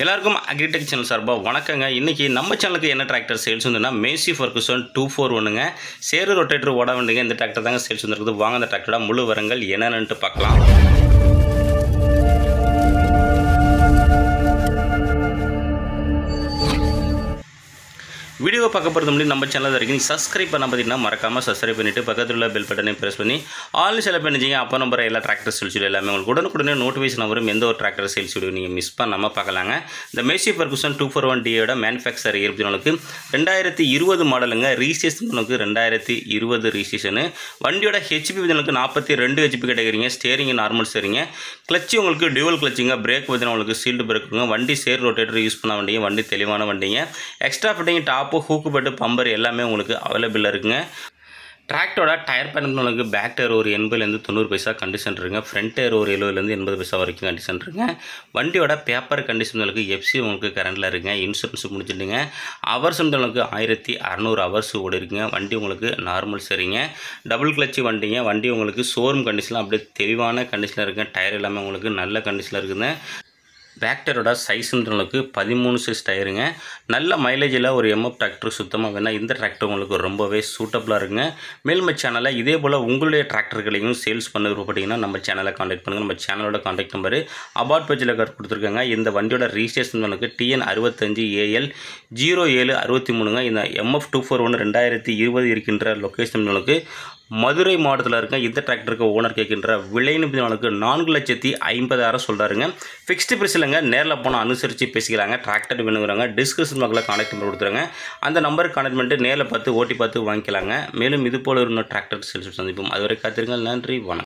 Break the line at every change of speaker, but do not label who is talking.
எல்லாருக்கும் agritech channel சார்பாக வணக்கங்க. இன்றைக்கி நம்ம சேனலுக்கு என்ன டிராக்டர் சேல்ஸ் வந்துன்னா மேசி ஃபர்குசன் 241ங்க. சேரு ரொட்டேட்டர் ஓட வேண்டியங்க இந்த டிராக்டர் தாங்க சேல்ஸ் வந்துருக்குது. வாங்க அந்த டிராக்டரோட முழு விவரங்கள் என்னென்னு பார்க்கலாம். வீடியோ பார்க்க போகிறது முன்னாடி நம்ம சேனல் வரைக்கும் சப்ஸ்கிரைப் பண்ண பார்த்தீங்கன்னா மறக்காமல் சப்ஸ்கிரைப் பண்ணிவிட்டு பக்கத்தில் உள்ள பெல் பட்டனை ப்ரெஸ் பண்ணி ஆல் செலக்ட் பண்ணிச்சிங்க. அப்போ நம்பர் எல்லா டிராக்டர் சேல்ஸ் வீடியோ எல்லாமே உங்களுக்கு உடனுக்குடனே நோட்டிஃபிகேஷன் வரும். எந்த ஒரு டிராக்டர் சேல்ஸ் வீடியோ நீங்கள் மிஸ் பண்ணாமல் பார்க்கலாங்க. இந்த மேசி ஃபர்குசன் 241Dயோட மேனுஃபேக்சர் இருபத்தி 2020 மாடலுங்க. ரீசேஷன் 2020 ரீசேஷனு. வண்டியோட ஹெச்பி உங்களுக்கு 42 ஹெச்பி கேட்டகரிங்க. ஸ்டேரிங் நார்மல் ஸ்டேரிங்க. கிளச்சு உங்களுக்கு டியூவல் கிளச்சிங்க. பிரேக் உங்களுக்கு சீல்டு பிரேக்குங்க. வண்டி சேர் ரொட்டேட்டர் யூஸ் பண்ண வண்டிங்க. வண்டி தெளிவான வண்டிங்க. எக்ஸ்ட்ரா ஃபிட்டிங் டாப்பு ஹூக்கு பட்டு பம்பர் எல்லாமே உங்களுக்கு அவைலபிளாக இருக்குங்க. டிராக்டரோட டயர் பேனல் உங்களுக்கு பேக் டயர் ஒரு 80லேருந்து 90 பைசா கண்டிஷன் இருக்குங்க. ஃப்ரண்ட் டயர் ஒரு 70லேருந்து 80 பைசா வரைக்கும் கண்டிஷன் இருக்குங்க. வண்டியோட பேப்பர் கண்டிஷன் உங்களுக்கு எஃப்சி உங்களுக்கு கரண்டில் இருக்குங்க. இன்சூரன்ஸ் முடிச்சுட்டுங்க. ஹவர்ஸ் உங்களுக்கு 1600 ஹவர்ஸ் ஓடி இருக்குங்க. வண்டி உங்களுக்கு நார்மல் சரிங்க. டபுள் கிளச்சு வண்டிங்க. வண்டி உங்களுக்கு ஷோரூம் கண்டிஷனில் அப்படியே தெளிவான கண்டிஷனில் இருக்குங்க. டயர் எல்லாமே உங்களுக்கு நல்ல கண்டிஷனில் இருக்குதுங்க. பேக் டயரோட சைஸுன்றவங்களுக்கு 13 சைஸ் டயருங்க. நல்ல மைலேஜில் ஒரு எம்எஃப் டிராக்டர் சுத்தமாக வேணால் இந்த டிராக்டர் உங்களுக்கு ரொம்பவே சூட்டபுளாக இருக்குங்க. மேலும் சேனலில் இதே போல் உங்களுடைய டிராக்டர்களையும் சேல்ஸ் பண்ண விருப்பப்பட்டீங்கன்னா நம்ம சேனலை காண்டாக்ட் பண்ணுங்கள். நம்ம சேனலோட காண்டாக்ட் நம்பரு அபார்ட் பேஜில் கொடுத்துருக்காங்க. இந்த வண்டியோட ரிஜிஸ்ட்ரேஷன் எனக்கு TN65AL 0763ங்க. இந்த MF 241 2020 இருக்கின்ற லொக்கேஷன் உங்களுக்கு மதுரை மாவட்டத்தில் இருக்க. இந்த டிராக்டருக்கு ஓனர் கேட்கின்ற விலைன்னு உங்களுக்கு 4,50,000 சொல்கிறாருங்க. ஃபிக்ஸ்டு பிரைஸ் இல்லைங்க. நேரில் போனால் அனுசரித்து பேசிக்கிறாங்க. டிராக்டர் வேணுங்கிறாங்க. டிஸ்கிரிப்ஷன் பக்கத்தில் கான்டாக்ட் நம்பர் கொடுத்துருங்க. அந்த நம்பருக்கு கான்டாக்ட் பண்ணிட்டு நேரில் பார்த்து ஓட்டி பார்த்து வாங்கிக்கலாங்க. மேலும் இது போல் இன்னும் டிராக்டர் சேல்ஸ் சந்திப்போம். அதுவரை காத்திருங்கள். நன்றி, வணக்கம்.